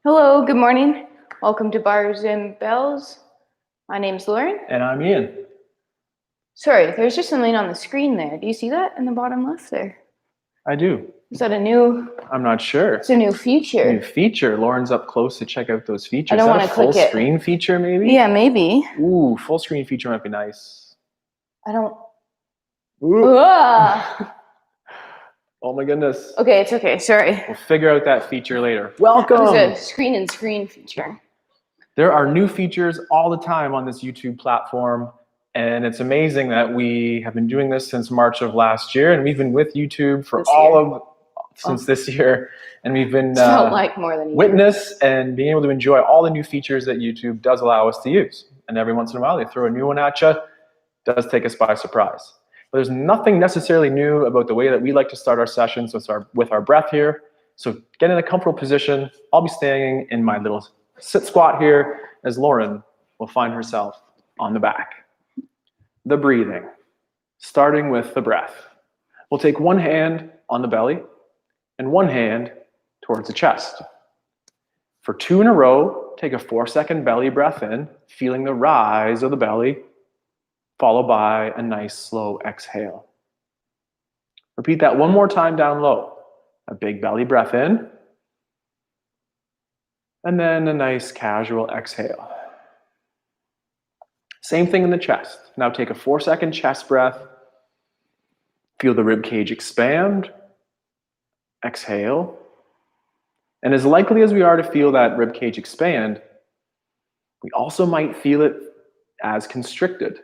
Hello, good morning. Welcome to Bars and Bells. My name's Lauren. And I'm Ian. Sorry, there's just something on the screen there. Do you see that in the bottom left there? I do. Is that a new? I'm not sure. It's a new feature. New feature. Lauren's up close to check out those features. I don't want to click it. Full screen feature, maybe? Yeah, maybe. Ooh, full screen feature might be nice. I don't. Ooh. Ah. Oh my goodness. Okay, it's okay. Sorry. We'll figure out that feature later. Welcome. It's a screen and screen feature. There are new features all the time on this YouTube platform. And it's amazing that we have been doing this since March of last year. And we've been with YouTube for since this year. And we've been felt like more than witness and being able to enjoy all the new features that YouTube does allow us to use. And every once in a while, they throw a new one at you. Does take us by surprise. But there's nothing necessarily new about the way that we like to start our sessions with our breath here. So get in a comfortable position. I'll be staying in my little sit squat here as Lauren will find herself on the back. The breathing, starting with the breath. We'll take one hand on the belly and one hand towards the chest. For 2 in a row, take a 4-second belly breath in, feeling the rise of the belly, followed by a nice slow exhale. Repeat that one more time down low. A big belly breath in, and then a nice casual exhale. Same thing in the chest. Now take a 4-second chest breath. Feel the rib cage expand. Exhale. And as likely as we are to feel that rib cage expand, we also might feel it as constricted.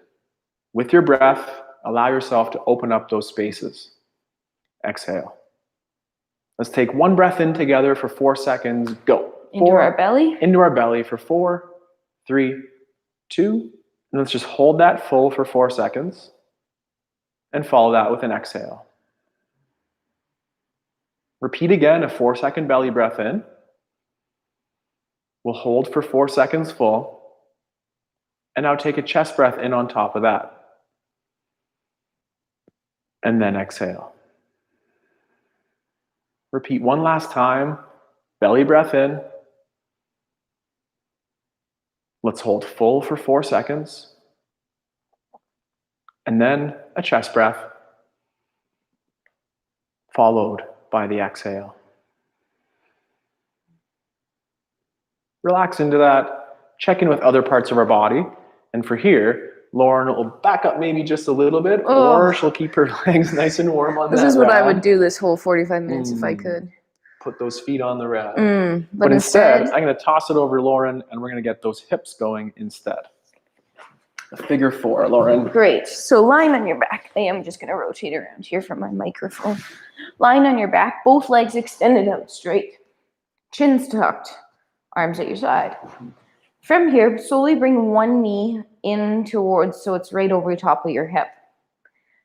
With your breath, allow yourself to open up those spaces. Exhale. Let's take one breath in together for 4 seconds. Go. Into our belly? Into our belly for 4, 3, 2. And let's just hold that full for 4 seconds. And follow that with an exhale. Repeat again, a 4-second belly breath in. We'll hold for 4 seconds full. And now take a chest breath in on top of that. And then exhale. Repeat one last time. Belly breath in. Let's hold full for 4 seconds. And then a chest breath, followed by the exhale. Relax into that. Check in with other parts of our body. And for here, Lauren will back up maybe just a little bit, or she'll keep her legs nice and warm on that. This is what I would do this whole 45 minutes if I could. Put those feet on the rag. But instead, I'm going to toss it over to Lauren, and we're going to get those hips going instead. A figure 4, Lauren. Great. So lying on your back. I am just going to rotate around here from my microphone. Lying on your back, both legs extended out straight. Chin's tucked. Arms at your side. From here, slowly bring one knee in towards so it's right over the top of your hip.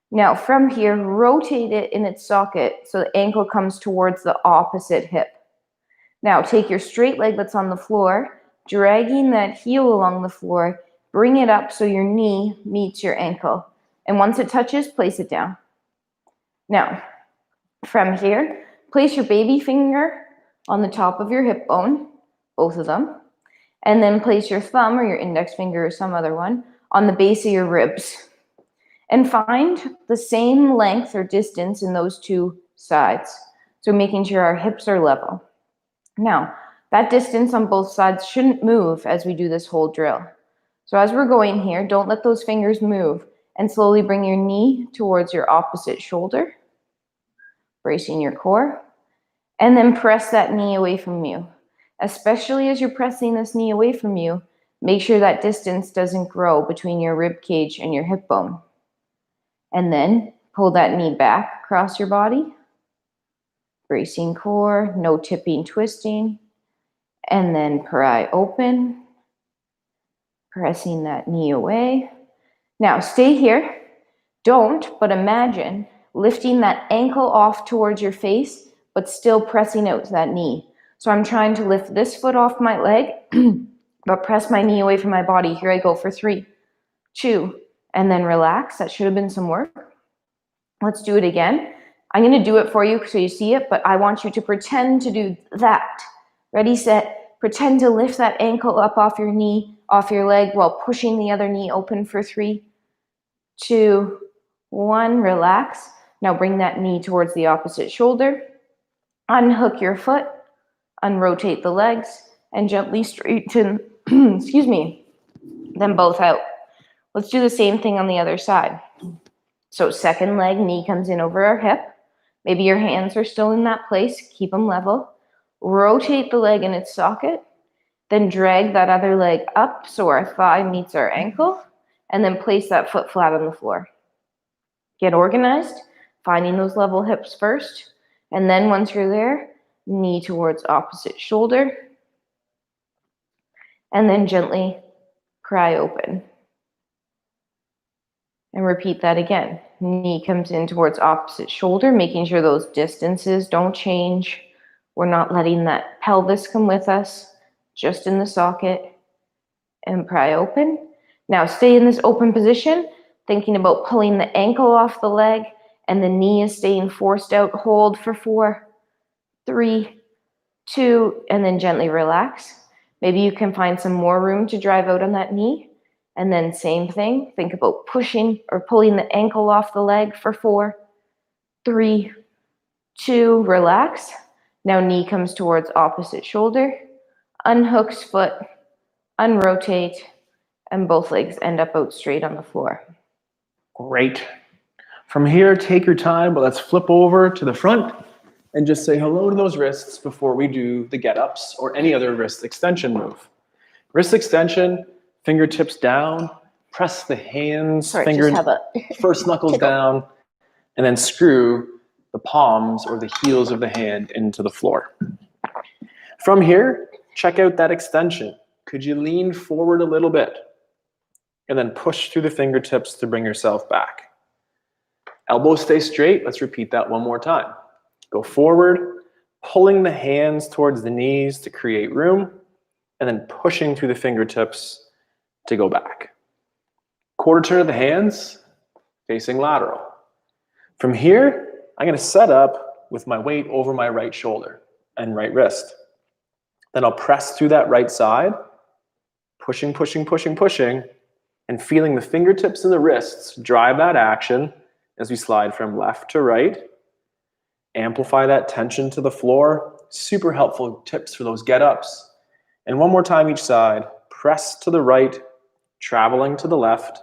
Now, from here, rotate it in its socket so the ankle comes towards the opposite hip. Now, take your straight leg that's on the floor, dragging that heel along the floor, bring it up so your knee meets your ankle. And once it touches, place it down. Now, from here, place your baby finger on the top of your hip bone, both of them, and then place your thumb or your index finger or some other one on the base of your ribs. And find the same length or distance in those two sides. So making sure our hips are level. Now, that distance on both sides shouldn't move as we do this whole drill. So as we're going here, don't let those fingers move and slowly bring your knee towards your opposite shoulder, bracing your core, and then press that knee away from you. Especially as you're pressing this knee away from you, make sure that distance doesn't grow between your rib cage and your hip bone. And then pull that knee back across your body, bracing core, no tipping, twisting, and then pry open, pressing that knee away. Now stay here. Don't, but imagine lifting that ankle off towards your face, but still pressing out to that knee. So I'm trying to lift this foot off my leg, but press my knee away from my body. Here I go for 3, 2, and then relax. That should have been some work. Let's do it again. I'm going to do it for you so you see it, but I want you to pretend to do that. Ready, set, Pretend to lift that ankle up off your knee, off your leg, while pushing the other knee open for 3, 2, 1. Relax. Now bring that knee towards the opposite shoulder. Unhook your foot, unrotate the legs, and gently straighten, excuse me, them both out. Let's do the same thing on the other side. So second leg, knee comes in over our hip. Maybe your hands are still in that place. Keep them level. Rotate the leg in its socket. Then drag that other leg up so our thigh meets our ankle. And then place that foot flat on the floor. Get organized, finding those level hips first. And then once you're there, knee towards opposite shoulder. And then gently pry open. And repeat that again. Knee comes in towards opposite shoulder, making sure those distances don't change. We're not letting that pelvis come with us, just in the socket. And pry open. Now stay in this open position, thinking about pulling the ankle off the leg, and the knee is staying forced out. Hold for 4, 3, 2, and then gently relax. Maybe you can find some more room to drive out on that knee. And then same thing, think about pushing or pulling the ankle off the leg for 4, 3, 2, relax. Now knee comes towards opposite shoulder, unhooks foot, unrotate, and both legs end up out straight on the floor. Great. From here, take your time, but let's flip over to the front and just say hello to those wrists before we do the get-ups or any other wrist extension move. Wrist extension, fingertips down, press the hands, first knuckles down, and then screw the palms or the heels of the hand into the floor. From here, check out that extension. Could you lean forward a little bit? And then push through the fingertips to bring yourself back. Elbows stay straight. Let's repeat that one more time. Go forward, pulling the hands towards the knees to create room, and then pushing through the fingertips to go back. Quarter turn of the hands, facing lateral. From here, I'm going to set up with my weight over my right shoulder and right wrist. Then I'll press through that right side, pushing, pushing, pushing, pushing, and feeling the fingertips and the wrists drive that action as we slide from left to right. Amplify that tension to the floor. Super helpful tips for those get-ups. And one more time each side. Press to the right, traveling to the left,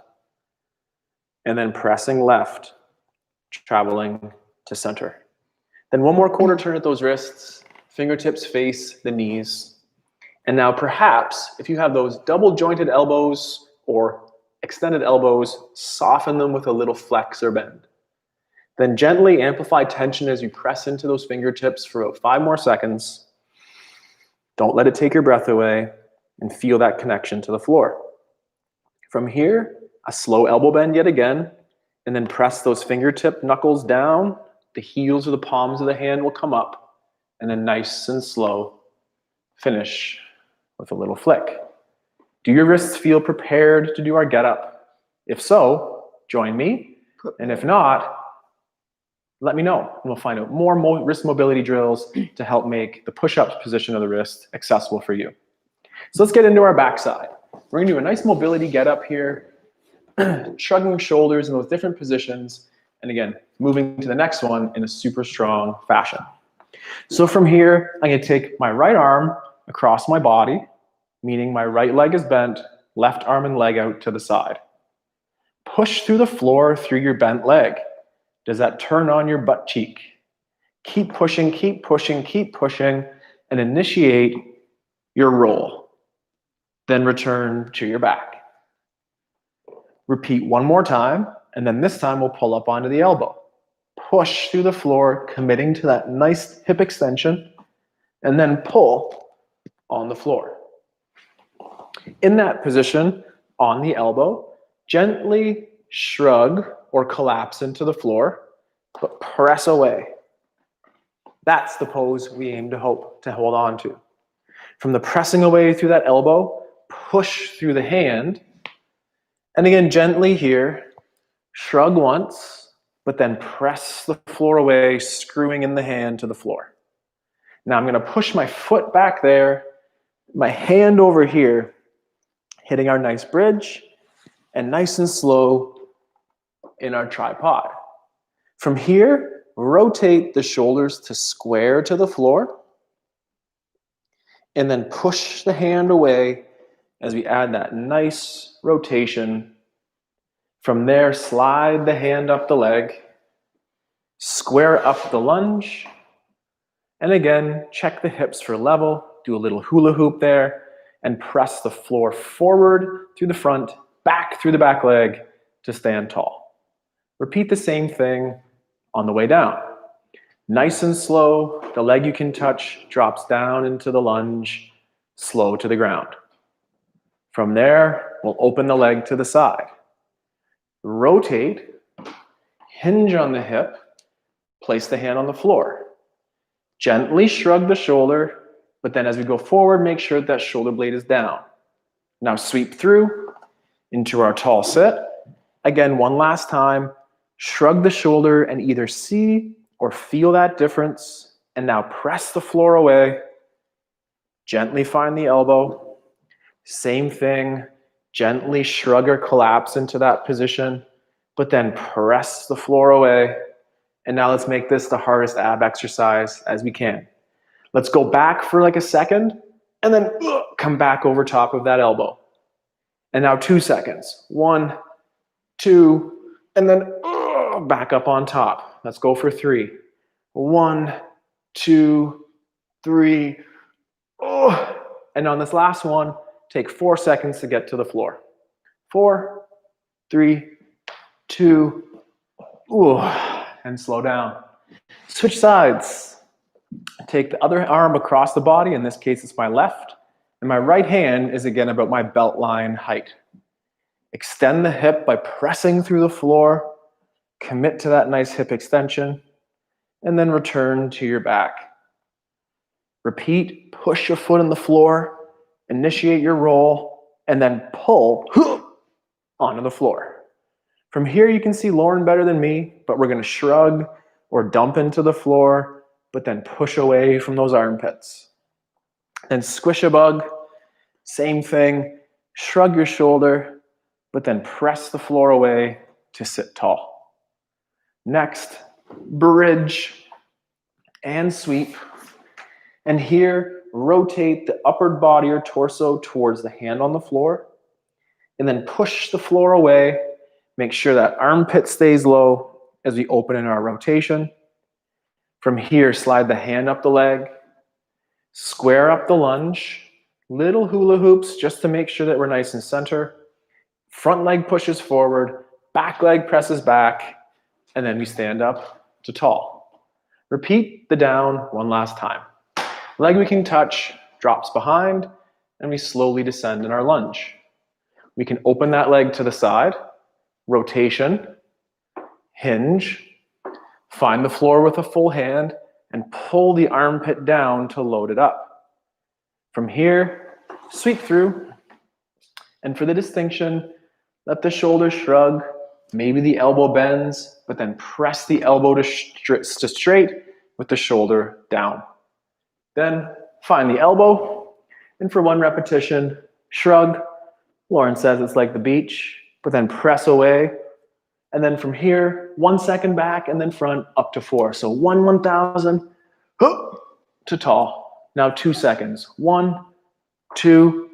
and then pressing left, traveling to center. Then one more quarter turn at those wrists, fingertips face the knees. And now perhaps, if you have those double jointed elbows or extended elbows, soften them with a little flex or bend. Then gently amplify tension as you press into those fingertips for about 5 more seconds. Don't let it take your breath away, and feel that connection to the floor. From here, a slow elbow bend yet again, and then press those fingertip knuckles down. The heels or the palms of the hand will come up, and then nice and slow, finish with a little flick. Do your wrists feel prepared to do our get up? If so, join me, and if not, let me know, and we'll find out more wrist mobility drills to help make the push-up position of the wrist accessible for you. So let's get into our backside. We're gonna do a nice mobility get up here, shrugging shoulders in those different positions, and again, moving to the next one in a super strong fashion. So from here, I'm gonna take my right arm across my body, meaning my right leg is bent, left arm and leg out to the side. Push through the floor through your bent leg. Does that turn on your butt cheek? Keep pushing, keep pushing, keep pushing, and initiate your roll. Then return to your back. Repeat one more time, and then this time we'll pull up onto the elbow. Push through the floor, committing to that nice hip extension, and then pull on the floor. In that position, on the elbow, gently shrug or collapse into the floor, but press away. That's the pose we aim to hold on to. From the pressing away through that elbow, push through the hand, and again, gently here, shrug once, but then press the floor away, screwing in the hand to the floor. Now I'm gonna push my foot back there, My hand over here, hitting our nice bridge, and nice and slow in our tripod. From here, rotate the shoulders to square to the floor, and then push the hand away as we add that nice rotation. From there, slide the hand up the leg, square up the lunge, and again, check the hips for level, do a little hula hoop there, and press the floor forward through the front, back through the back leg to stand tall. Repeat the same thing on the way down. Nice and slow, the leg you can touch drops down into the lunge, slow to the ground. From there, we'll open the leg to the side. Rotate, hinge on the hip, place the hand on the floor. Gently shrug the shoulder, but then as we go forward, make sure that shoulder blade is down. Now sweep through into our tall sit. Again, one last time, shrug the shoulder and either see or feel that difference. And now press the floor away. Gently find the elbow. Same thing, gently shrug or collapse into that position, but then press the floor away. And now let's make this the hardest ab exercise as we can. Let's go back for like a second and then come back over top of that elbow. And now 2 seconds. 1, 2, and then back up on top. Let's go for 3. 1, 2, 3. And on this last one, take 4 seconds to get to the floor. 4, 3, 2, and slow down. Switch sides. Take the other arm across the body. In this case, it's my left. And my right hand is again about my belt line height. Extend the hip by pressing through the floor. Commit to that nice hip extension. And then return to your back. Repeat, push your foot on the floor. Initiate your roll. And then pull onto the floor. From here, you can see Lauren better than me, but we're going to shrug or dump into the floor, but then push away from those armpits. Then squish a bug, same thing, shrug your shoulder, but then press the floor away to sit tall. Next, bridge and sweep. And here, rotate the upper body or torso towards the hand on the floor, and then push the floor away. Make sure that armpit stays low as we open in our rotation. From here, slide the hand up the leg, square up the lunge, little hula hoops just to make sure that we're nice and center. Front leg pushes forward, back leg presses back, and then we stand up to tall. Repeat the down one last time. Leg we can touch drops behind, and we slowly descend in our lunge. We can open that leg to the side. Rotation, hinge, find the floor with a full hand, and pull the armpit down to load it up. From here, sweep through, and for the distinction, let the shoulder shrug, maybe the elbow bends, but then press the elbow to straight with the shoulder down. Then find the elbow, and for 1 repetition, shrug. Lauren says it's like the beach. But then press away. And then from here, 1 second back and then front up to 4. So 1,000 to tall. Now 2 seconds. 1, 2,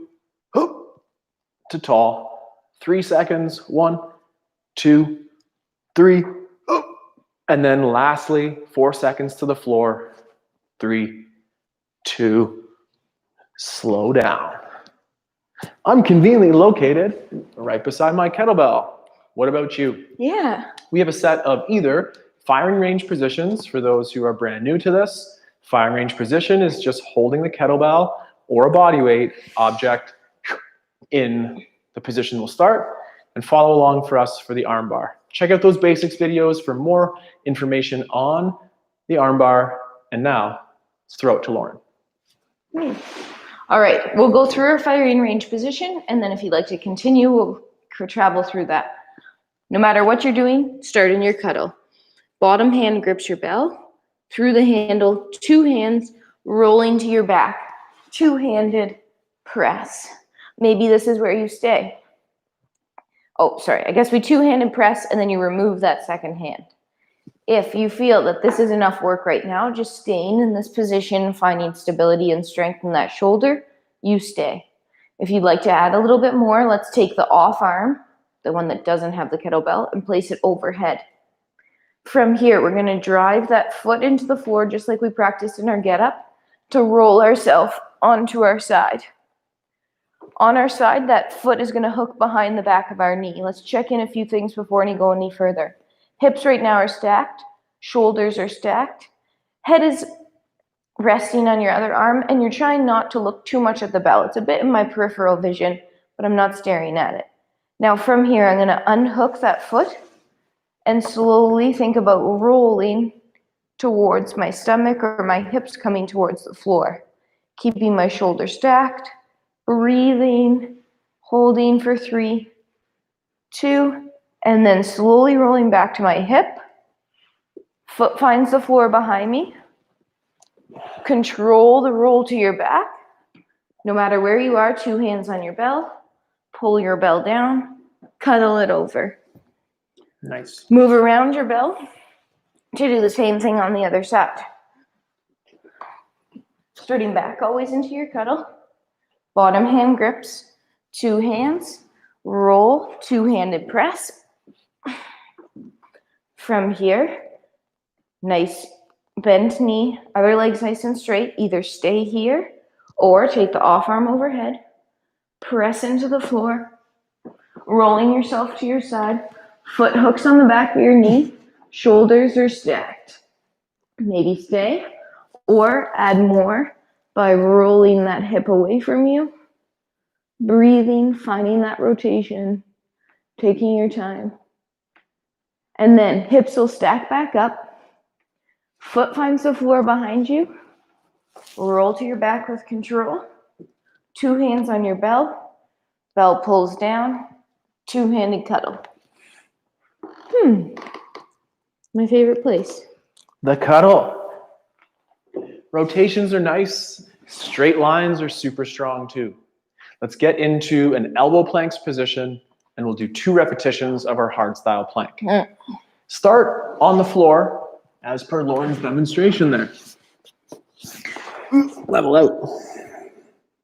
to tall. 3 seconds. 1, 2, 3. And then lastly, 4 seconds to the floor. 3, 2, slow down. I'm conveniently located right beside my kettlebell. What about you? Yeah. We have a set of either firing range positions for those who are brand new to this. Firing range position is just holding the kettlebell or a bodyweight object in the position we'll start, and follow along for us for the arm bar. Check out those basics videos for more information on the arm bar. And now, let's throw it to Lauren. All right, we'll go through our firing range position, and then if you'd like to continue, we'll travel through that. No matter what you're doing, start in your cuddle. Bottom hand grips your bell, through the handle, 2 hands, rolling to your back. 2-handed press. Maybe this is where you stay. Oh, sorry, I guess we two-handed press and then you remove that second hand. If you feel that this is enough work right now, just staying in this position, finding stability and strength in that shoulder, you stay. If you'd like to add a little bit more, let's take the off arm, the one that doesn't have the kettlebell, and place it overhead. From here, we're going to drive that foot into the floor just like we practiced in our get up to roll ourselves onto our side. On our side, that foot is going to hook behind the back of our knee. Let's check in a few things before we go any further. Hips right now are stacked. Shoulders are stacked. Head is resting on your other arm, and you're trying not to look too much at the bell. It's a bit in my peripheral vision, but I'm not staring at it. Now from here, I'm going to unhook that foot and slowly think about rolling towards my stomach or my hips coming towards the floor. Keeping my shoulders stacked, breathing, holding for 3, 2, and then slowly rolling back to my hip. Foot finds the floor behind me. Control the roll to your back. No matter where you are, 2 hands on your bell. Pull your bell down, cuddle it over. Nice. Move around your bell to do the same thing on the other side. Starting back always into your cuddle. Bottom hand grips, 2 hands, roll, 2-handed press. From here, nice bent knee, other leg's nice and straight. Either stay here or take the off arm overhead. Press into the floor, rolling yourself to your side. Foot hooks on the back of your knee. Shoulders are stacked. Maybe stay or add more by rolling that hip away from you. Breathing, finding that rotation, taking your time. And then hips will stack back up. Foot finds the floor behind you. Roll to your back with control. 2 hands on your bell. Bell pulls down. 2-handed cuddle. My favorite place. The cuddle. Rotations are nice. Straight lines are super strong too. Let's get into an elbow planks position, and we'll do 2 repetitions of our hard style plank. Start on the floor as per Lauren's demonstration there. Level out.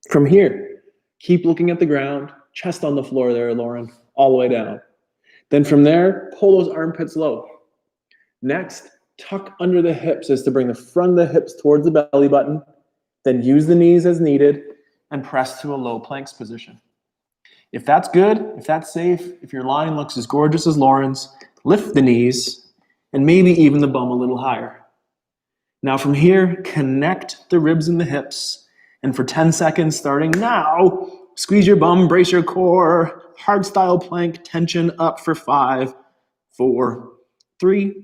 From here, keep looking at the ground, chest on the floor there, Lauren, all the way down. Then from there, pull those armpits low. Next, tuck under the hips as to bring the front of the hips towards the belly button. Then use the knees as needed and press to a low planks position. If that's good, if that's safe, if your line looks as gorgeous as Lauren's, lift the knees and maybe even the bum a little higher. Now from here, connect the ribs and the hips. And for 10 seconds starting now, squeeze your bum, brace your core, hard style plank, tension up for 5, 4, 3,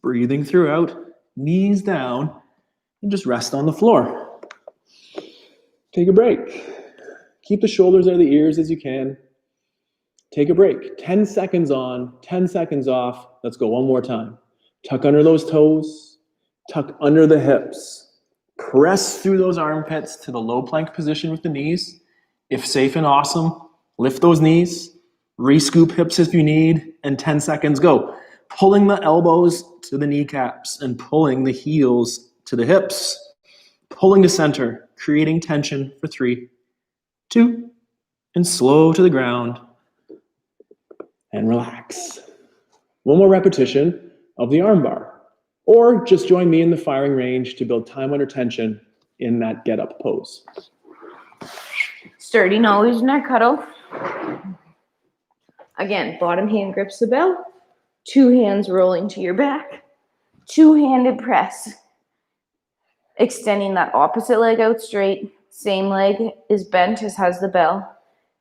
breathing throughout, knees down, and just rest on the floor. Take a break. Keep the shoulders out of the ears as you can. Take a break. 10 seconds on, 10 seconds off. Let's go one more time. Tuck under those toes, tuck under the hips. Press through those armpits to the low plank position with the knees. If safe and awesome, lift those knees, re-scoop hips if you need, and 10 seconds go. Pulling the elbows to the kneecaps and pulling the heels to the hips. Pulling to center, creating tension for 3, 2, and slow to the ground. And relax. One more repetition of the arm bar. Or just join me in the firing range to build time under tension in that get up pose. Starting always in our cuddle. Again, bottom hand grips the bell. 2 hands rolling to your back. 2-handed press. Extending that opposite leg out straight. Same leg is bent as has the bell.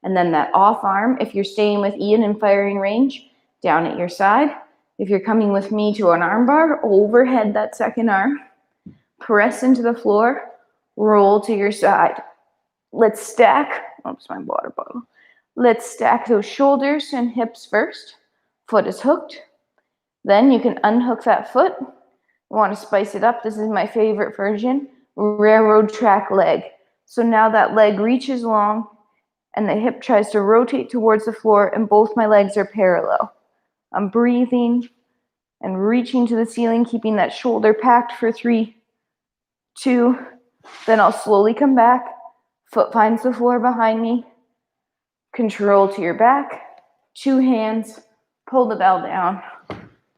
And then that off arm, if you're staying with Ian in firing range, down at your side. If you're coming with me to an arm bar, overhead that second arm. Press into the floor, roll to your side. Let's stack, oops, my water bottle. Let's stack those shoulders and hips first. Foot is hooked. Then you can unhook that foot. You want to spice it up. This is my favorite version. Railroad track leg. So now that leg reaches long and the hip tries to rotate towards the floor and both my legs are parallel. I'm breathing and reaching to the ceiling, keeping that shoulder packed for 3, 2, then I'll slowly come back. Foot finds the floor behind me. Control to your back. 2 hands, pull the bell down,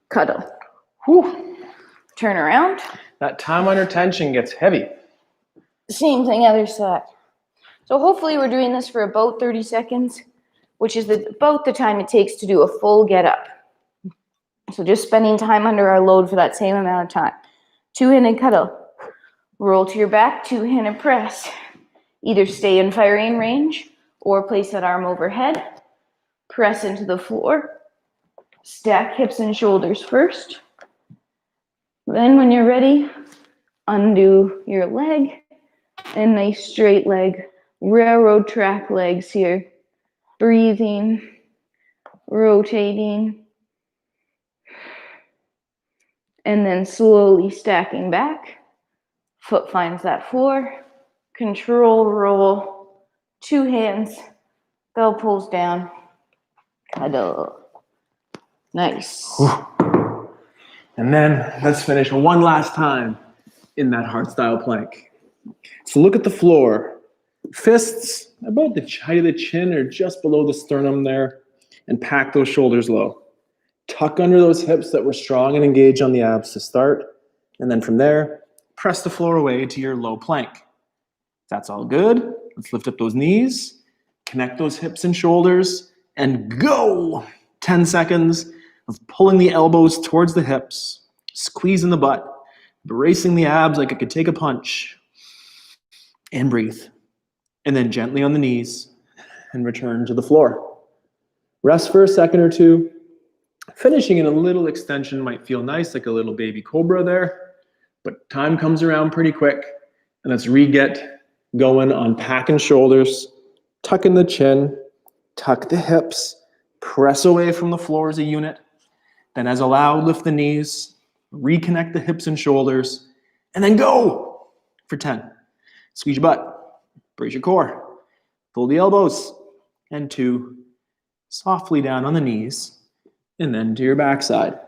cuddle. Whew. Turn around. That time under tension gets heavy. Same thing, other side. So hopefully we're doing this for about 30 seconds, which is about the time it takes to do a full get up. So just spending time under our load for that same amount of time. 2-handed cuddle. Roll to your back, 2-handed press. Either stay in firing range or place that arm overhead. Press into the floor. Stack hips and shoulders first. Then when you're ready, undo your leg. And nice straight leg. Railroad track legs here. Breathing. Rotating. And then slowly stacking back. Foot finds that floor. Control roll. 2 hands. Bell pulls down. Cuddle. Nice. And then let's finish one last time in that hardstyle plank. So look at the floor. Fists about the height of the chin or just below the sternum there. And pack those shoulders low. Tuck under those hips that were strong and engaged on the abs to start. And then from there, press the floor away to your low plank. That's all good. Let's lift up those knees. Connect those hips and shoulders. And go! 10 seconds of pulling the elbows towards the hips. Squeezing the butt. Bracing the abs like it could take a punch. And breathe. And then gently on the knees. And return to the floor. Rest for a second or two. Finishing in a little extension might feel nice, like a little baby cobra there. But time comes around pretty quick. And let's re-get going on packing shoulders. Tuck in the chin. Tuck the hips. Press away from the floor as a unit. Then as allowed, lift the knees. Reconnect the hips and shoulders. And then go for 10. Squeeze your butt. Brace your core. Pull the elbows. And 2. Softly down on the knees. And then to your backside.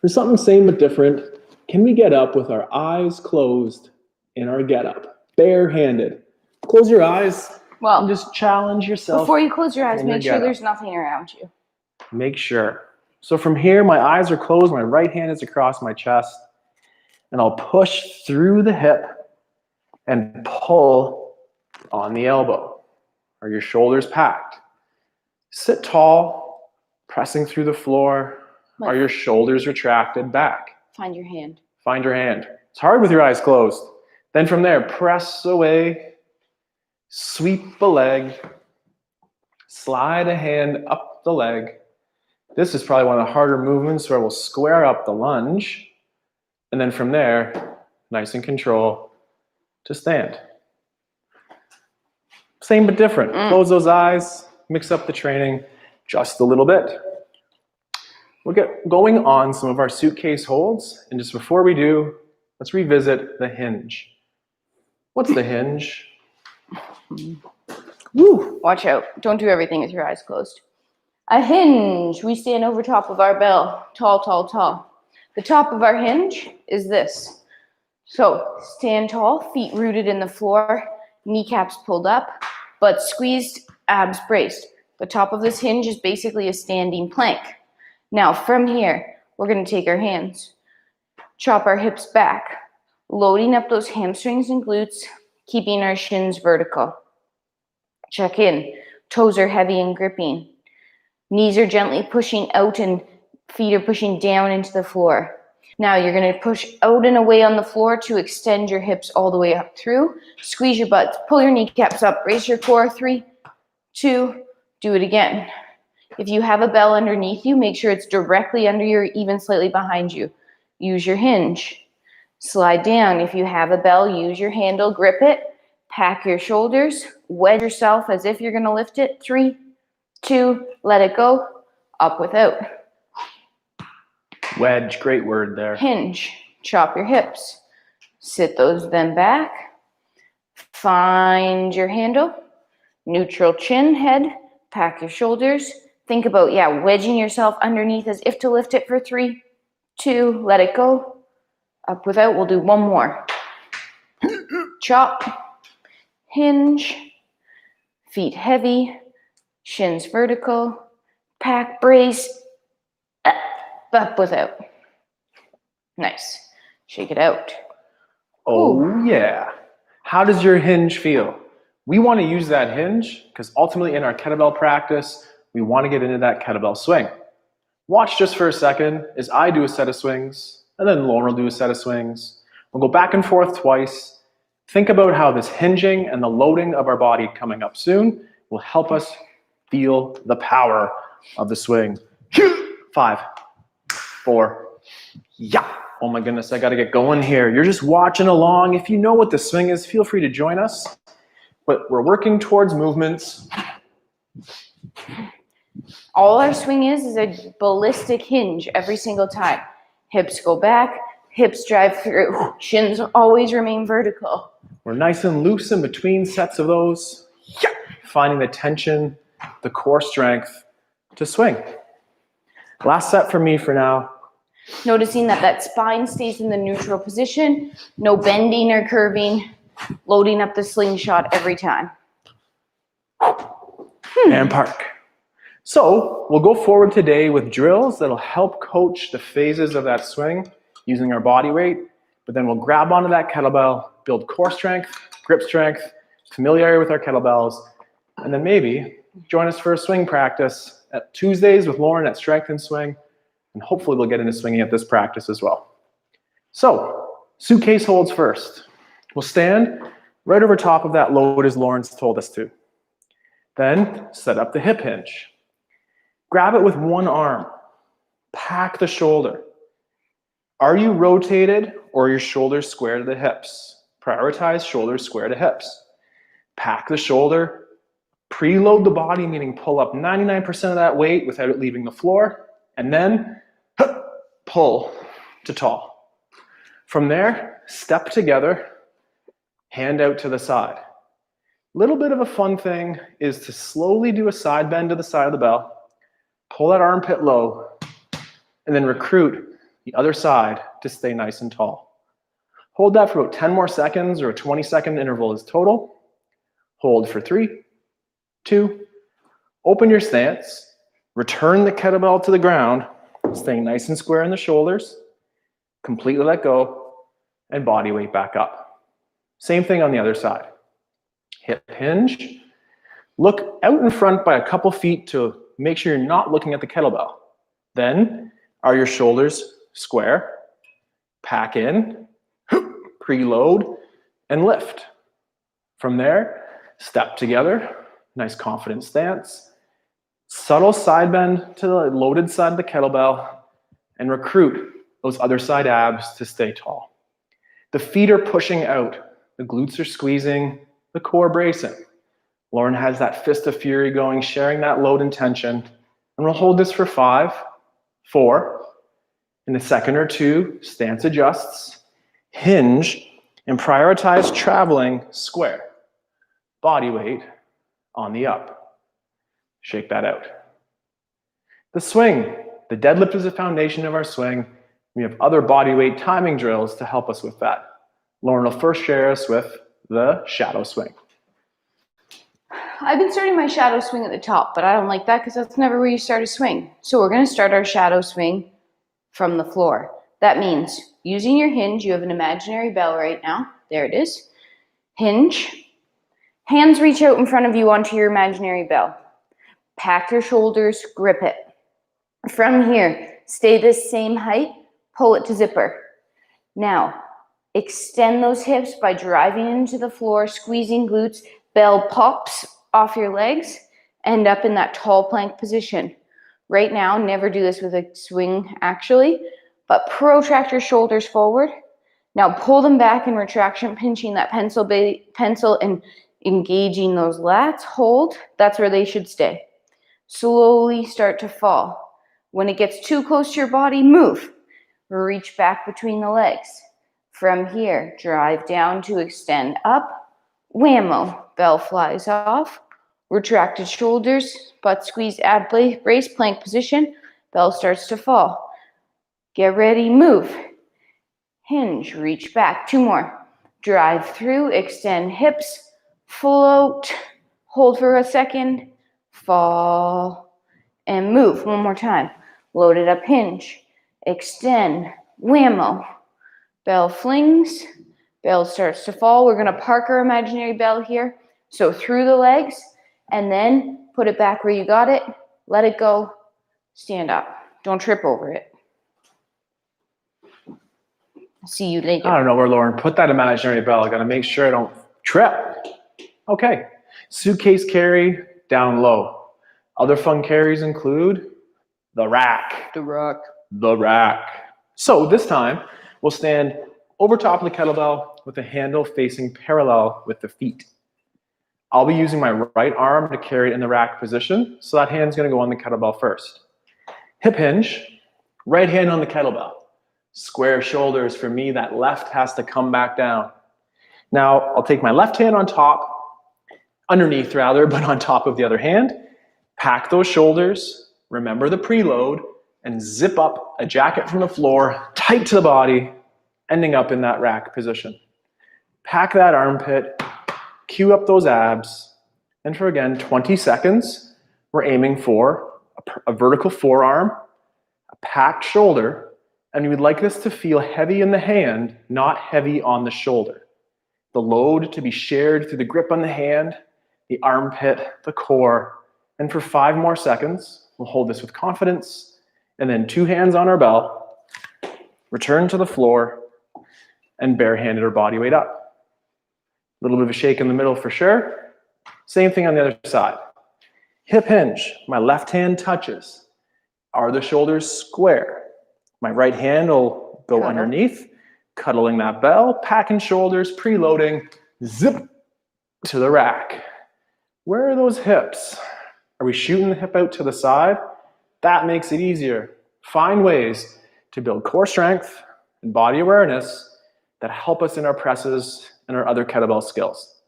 For something same but different, can we get up with our eyes closed in our get up? Barehanded. Close your eyes. Well, and just challenge yourself. Before you close your eyes, in your make sure get-up. there's nothing around you. Make sure. So from here, my eyes are closed, my right hand is across my chest, and I'll push through the hip and pull on the elbow. Are your shoulders packed? Sit tall, pressing through the floor. Are your shoulders retracted back? Find your hand. Find your hand. It's hard with your eyes closed. Then from there, press away, sweep the leg, slide a hand up the leg. This is probably one of the harder movements where we'll square up the lunge. And then from there, nice and control to stand. Same but different. Close those eyes, mix up the training just a little bit. We'll get going on some of our suitcase holds. And just before we do, let's revisit the hinge. What's the hinge? Woo! Watch out. Don't do everything with your eyes closed. A hinge. We stand over top of our bell. Tall, tall, tall. The top of our hinge is this. So stand tall, feet rooted in the floor, kneecaps pulled up, but squeezed, abs braced. The top of this hinge is basically a standing plank. Now from here, we're going to take our hands, chop our hips back, loading up those hamstrings and glutes, keeping our shins vertical. Check in. Toes are heavy and gripping. Knees are gently pushing out and feet are pushing down into the floor. Now you're going to push out and away on the floor to extend your hips all the way up through. Squeeze your butts. Pull your kneecaps up. Raise your core. 3, 2, do it again. If you have a bell underneath you, make sure it's directly under you or even slightly behind you. Use your hinge. Slide down. If you have a bell, use your handle. Grip it. Pack your shoulders. Wedge yourself as if you're going to lift it. 3, 2, let it go. Up without. Wedge, great word there. Hinge. Chop your hips. Sit those then back. Find your handle, neutral chin, head, pack your shoulders. Think about, wedging yourself underneath as if to lift it for 3, 2, let it go. Up without, we'll do one more. Chop, hinge, feet heavy, shins vertical, pack, brace, up without. Nice. Shake it out. Oh, yeah. How does your hinge feel? We want to use that hinge because ultimately in our kettlebell practice, we want to get into that kettlebell swing. Watch just for a second as I do a set of swings, and then Lauren will do a set of swings. We'll go back and forth twice. Think about how this hinging and the loading of our body coming up soon will help us feel the power of the swing. 5, 4, yeah. Oh my goodness, I got to get going here. You're just watching along. If you know what the swing is, feel free to join us. But we're working towards movements. All our swing is a ballistic hinge every single time. Hips go back, hips drive through, shins always remain vertical. We're nice and loose in between sets of those. Yeah. Finding the tension, the core strength to swing. Last set for me for now. Noticing that spine stays in the neutral position, no bending or curving, loading up the slingshot every time. And park. So we'll go forward today with drills that'll help coach the phases of that swing using our body weight, but then we'll grab onto that kettlebell, build core strength, grip strength, familiarity with our kettlebells, and then maybe join us for a swing practice at Tuesdays with Lauren at Strength and Swing, and hopefully we'll get into swinging at this practice as well. So, suitcase holds first. We'll stand right over top of that load as Lauren's told us to. Then, set up the hip hinge. Grab it with one arm. Pack the shoulder. Are you rotated or are your shoulders square to the hips? Prioritize shoulders square to hips. Pack the shoulder. Preload the body, meaning pull up 99% of that weight without it leaving the floor. And then pull to tall. From there, step together, hand out to the side. Little bit of a fun thing is to slowly do a side bend to the side of the bell, pull that armpit low, and then recruit the other side to stay nice and tall. Hold that for about 10 more seconds, or a 20-second interval is total. Hold for 3, 2, open your stance, return the kettlebell to the ground, staying nice and square in the shoulders, completely let go, and body weight back up. Same thing on the other side. Hip hinge. Look out in front by a couple feet to make sure you're not looking at the kettlebell. Then, are your shoulders square? Pack in, preload, and lift. From there, step together, nice confident stance. Subtle side bend to the loaded side of the kettlebell and recruit those other side abs to stay tall. The feet are pushing out. The glutes are squeezing, the core bracing. Lauren has that fist of fury going, sharing that load and tension. And we'll hold this for 5, 4. In a second or two, stance adjusts, hinge, and prioritize traveling square. Body weight on the up. Shake that out. The swing. The deadlift is the foundation of our swing. We have other body weight timing drills to help us with that. Lauren will first share us with the shadow swing. I've been starting my shadow swing at the top, but I don't like that because that's never where you start a swing. So we're going to start our shadow swing from the floor. That means using your hinge. You have an imaginary bell right now. There it is. Hinge. Hands reach out in front of you onto your imaginary bell. Pack your shoulders, grip it. From here, stay this same height, pull it to zipper. Now, extend those hips by driving into the floor, squeezing glutes, bell pops off your legs, end up in that tall plank position. Right now, never do this with a swing actually, but protract your shoulders forward. Now pull them back in retraction, pinching that pencil and engaging those lats. Hold, that's where they should stay. Slowly start to fall. When it gets too close to your body, move. Reach back between the legs. From here, drive down to extend up, Whammo. Bell flies off. Retracted shoulders, butt squeeze, ab brace, plank position. Bell starts to fall. Get ready, move. Hinge, reach back. 2 more. Drive through, extend hips, float, hold for a second, fall, and move. 1 more time. Load it up, hinge, extend, whammo. Bell flings, bell starts to fall. We're gonna park our imaginary bell here. So through the legs, and then put it back where you got it, let it go, stand up. Don't trip over it. See you later. I don't know where Lauren put that imaginary bell. I gotta make sure I don't trip. Okay, suitcase carry down low. Other fun carries include the rack. The rock. The rack. So this time, we'll stand over top of the kettlebell with the handle facing parallel with the feet. I'll be using my right arm to carry it in the rack position, so that hand's gonna go on the kettlebell first. Hip hinge, right hand on the kettlebell. Square shoulders for me, that left has to come back down. Now, I'll take my left hand on top, underneath rather, but on top of the other hand, pack those shoulders, remember the preload, and zip up a jacket from the floor, tight to the body, ending up in that rack position. Pack that armpit, cue up those abs, and for again, 20 seconds, we're aiming for a vertical forearm, a packed shoulder, and we'd like this to feel heavy in the hand, not heavy on the shoulder. The load to be shared through the grip on the hand, the armpit, the core, and for 5 more seconds, we'll hold this with confidence, and then 2 hands on our bell, return to the floor, and barehanded or body weight up. A little bit of a shake in the middle for sure. Same thing on the other side. Hip hinge, my left hand touches. Are the shoulders square? My right hand will go underneath, cuddling that bell, packing shoulders, preloading, zip to the rack. Where are those hips? Are we shooting the hip out to the side? That makes it easier. Find ways to build core strength and body awareness that help us in our presses and our other kettlebell skills.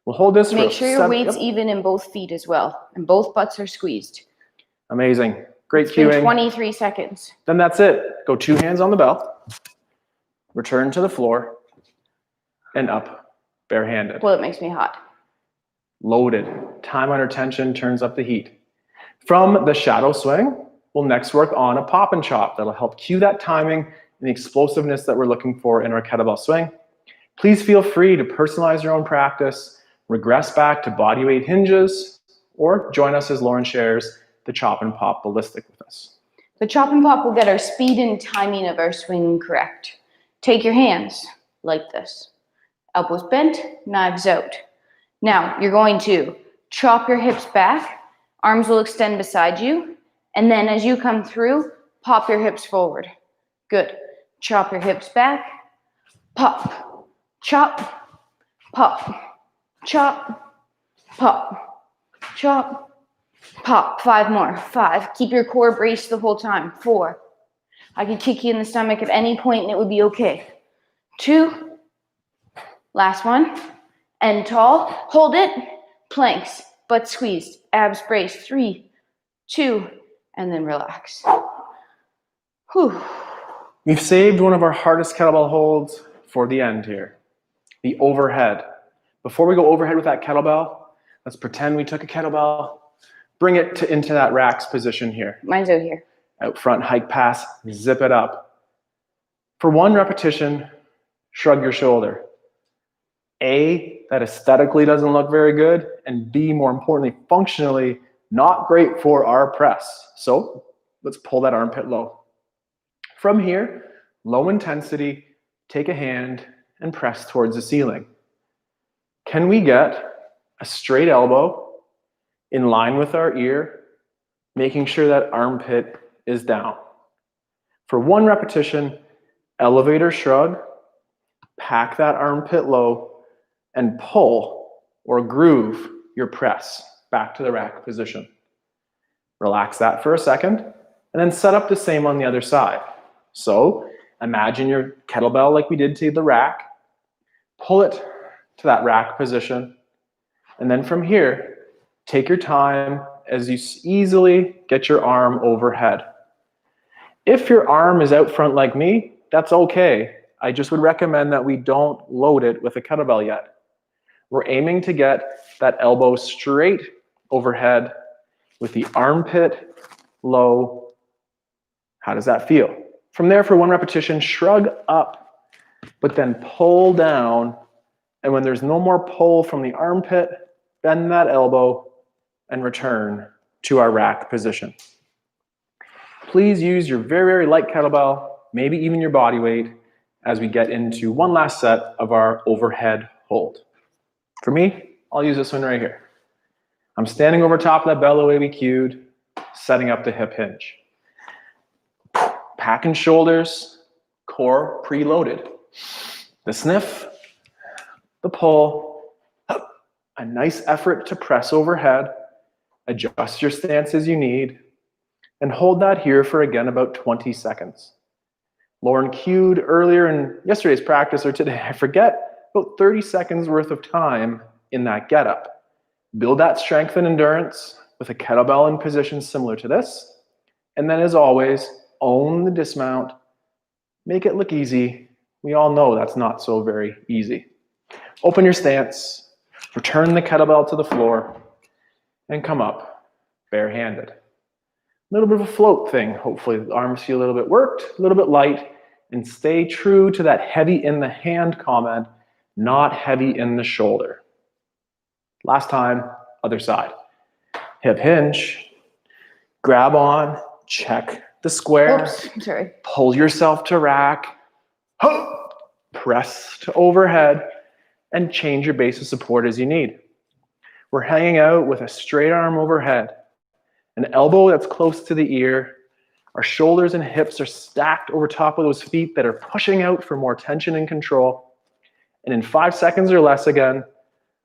We'll hold this for Make sure your weight's even in both feet as well, and both butts are squeezed. Amazing. Great It's been cueing. 23 seconds. Then that's it. Go 2 hands on the bell, return to the floor, and up, barehanded. Well, it makes me hot. Loaded. Time under tension turns up the heat. From the shadow swing, we'll next work on a pop and chop that'll help cue that timing and the explosiveness that we're looking for in our kettlebell swing. Please feel free to personalize your own practice, regress back to body weight hinges, or join us as Lauren shares the chop and pop ballistic with us. The chop and pop will get our speed and timing of our swing correct. Take your hands like this. Elbows bent, knives out. Now, you're going to chop your hips back, arms will extend beside you, and then as you come through, pop your hips forward. Good. Chop your hips back, pop, chop, pop, chop, pop, chop, pop. 5 more. 5. Keep your core braced the whole time. 4. I could kick you in the stomach at any point and it would be okay. 2. Last one. End tall. Hold it. Planks. Butt squeezed. Abs braced. 3, 2, and then relax. Whew. We've saved one of our hardest kettlebell holds for the end here. The overhead. Before we go overhead with that kettlebell, let's pretend we took a kettlebell, bring it into that racks position here. Mine's out here. Out front, hike pass, zip it up. For 1 repetition, shrug your shoulder. A, that aesthetically doesn't look very good, and B, more importantly, functionally not great for our press. So let's pull that armpit low. From here, low intensity, take a hand and press towards the ceiling. Can we get a straight elbow in line with our ear, making sure that armpit is down? For 1 repetition, elevator shrug, pack that armpit low, and pull or groove your press back to the rack position. Relax that for a second, and then set up the same on the other side. So imagine your kettlebell like we did to the rack, pull it to that rack position. And then from here, take your time as you easily get your arm overhead. If your arm is out front like me, that's okay. I just would recommend that we don't load it with a kettlebell yet. We're aiming to get that elbow straight overhead with the armpit low. How does that feel? From there, for one repetition, shrug up, but then pull down. And when there's no more pull from the armpit, bend that elbow and return to our rack position. Please use your very, very light kettlebell, maybe even your body weight, as we get into one last set of our overhead hold. For me, I'll use this one right here. I'm standing over top of that bell the way we cued, setting up the hip hinge. Pack and shoulders, core preloaded. The sniff, the pull, a nice effort to press overhead, adjust your stance as you need, and hold that here for, again, about 20 seconds. Lauren cued earlier in yesterday's practice, or today, I forget, about 30 seconds worth of time in that getup. Build that strength and endurance with a kettlebell in position similar to this. And then, as always, own the dismount. Make it look easy. We all know that's not so very easy. Open your stance, return the kettlebell to the floor, and come up barehanded. A little bit of a float thing. Hopefully the arms feel a little bit worked, a little bit light, and stay true to that heavy in the hand comment, not heavy in the shoulder. Last time, other side. Hip hinge, grab on, check the square. Oops, sorry. Pull yourself to rack, press to overhead, and change your base of support as you need. We're hanging out with a straight arm overhead, an elbow that's close to the ear. Our shoulders and hips are stacked over top of those feet that are pushing out for more tension and control. And in 5 seconds or less again,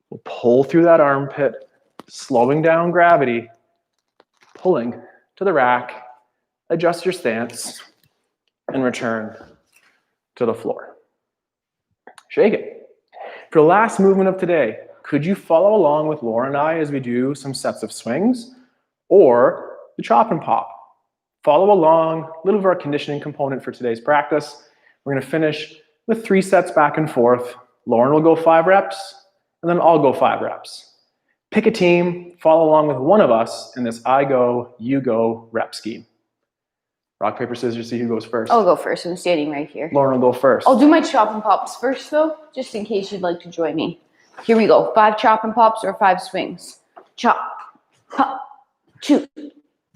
we'll pull through that armpit, slowing down gravity, pulling to the rack, adjust your stance, and return to the floor. Shake it. For the last movement of today, could you follow along with Laura and I as we do some sets of swings or the chop and pop? Follow along, a little of our conditioning component for today's practice. We're going to finish with 3 sets back and forth. Lauren will go 5 reps, and then I'll go 5 reps. Pick a team, follow along with one of us in this I go, you go rep scheme. Rock, paper, scissors, see who goes first. I'll go first. I'm standing right here. Lauren will go first. I'll do my chop and pops first, though, just in case you'd like to join me. Here we go. 5 chop and pops or 5 swings. Chop, pop, 2,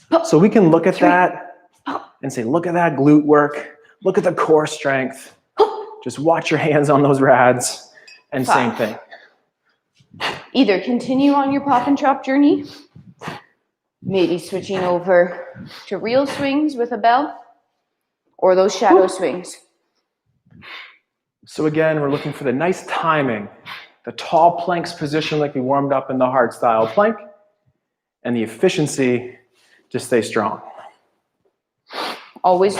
pop. So we can look at 3, that pop. and say, look at that glute work. Look at the core strength. Just watch your hands on those rads. And 5. same thing. Either continue on your pop and chop journey, maybe switching over to real swings with a bell, or those shadow swings. So again, we're looking for the nice timing, the tall planks position like we warmed up in the hard style plank, and the efficiency to stay strong. Always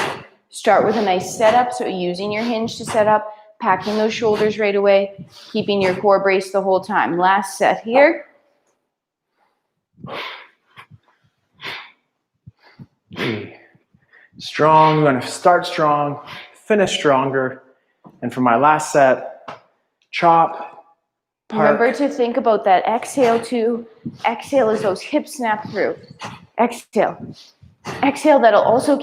start with a nice setup, so using your hinge to set up, packing those shoulders right away, keeping your core braced the whole time. Last set here. Strong, we're going to start strong, finish stronger. And for my last set, chop, park. Remember to think about that exhale too. Exhale as those hips snap through. Exhale. Exhale, that'll also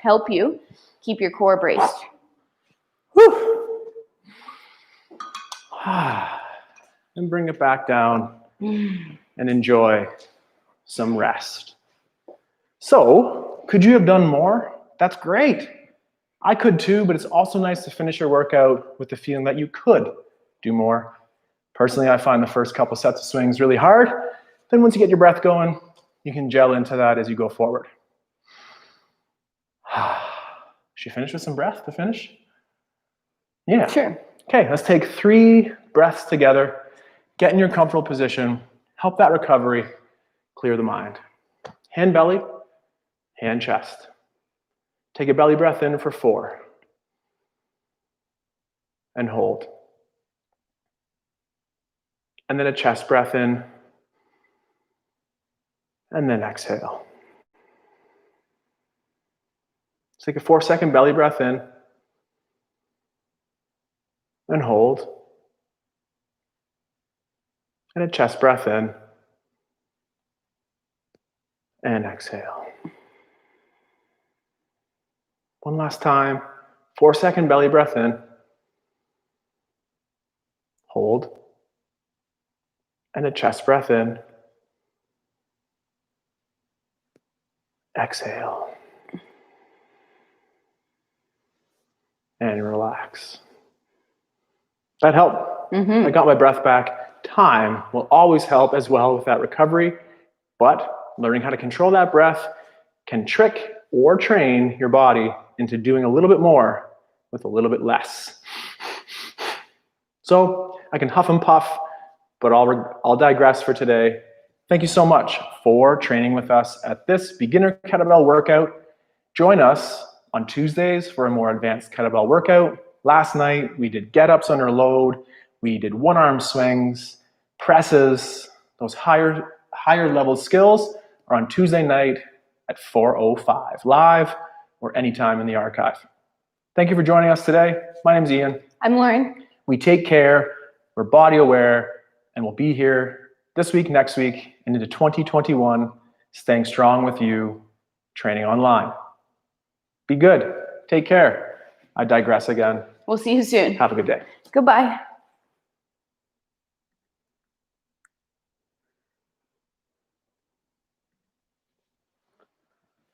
help you keep your core braced. Whew. And bring it back down and enjoy some rest. So, could you have done more? That's great. I could too, but it's also nice to finish your workout with the feeling that you could do more. Personally, I find the first couple sets of swings really hard. Then once you get your breath going, you can gel into that as you go forward. Should you finish with some breath to finish? Yeah. Sure. Okay, let's take 3 breaths together. Get in your comfortable position. Help that recovery. Clear the mind. Hand belly, hand chest. Take a belly breath in for 4. And hold. and then a chest breath in, and then exhale. Let's take a 4-second belly breath in, and hold, and a chest breath in, and exhale. One last time, 4-second belly breath in, hold, and a chest breath in, exhale, and relax. That helped. I got my breath back. Time will always help as well with that recovery, but learning how to control that breath can trick or train your body into doing a little bit more with a little bit less. So I can huff and puff, but I'll digress for today. Thank you so much for training with us at this beginner kettlebell workout. Join us on Tuesdays for a more advanced kettlebell workout. Last night we did get-ups under load, we did one-arm swings, presses. Those higher level skills are on Tuesday night at 4:05, live or anytime in the archive. Thank you for joining us today. My name's Ian. I'm Lauren. We take care, we're body aware, and we'll be here this week, next week, and into 2021, staying strong with you, training online. Be good. Take care. I digress again. We'll see you soon. Have a good day. Goodbye.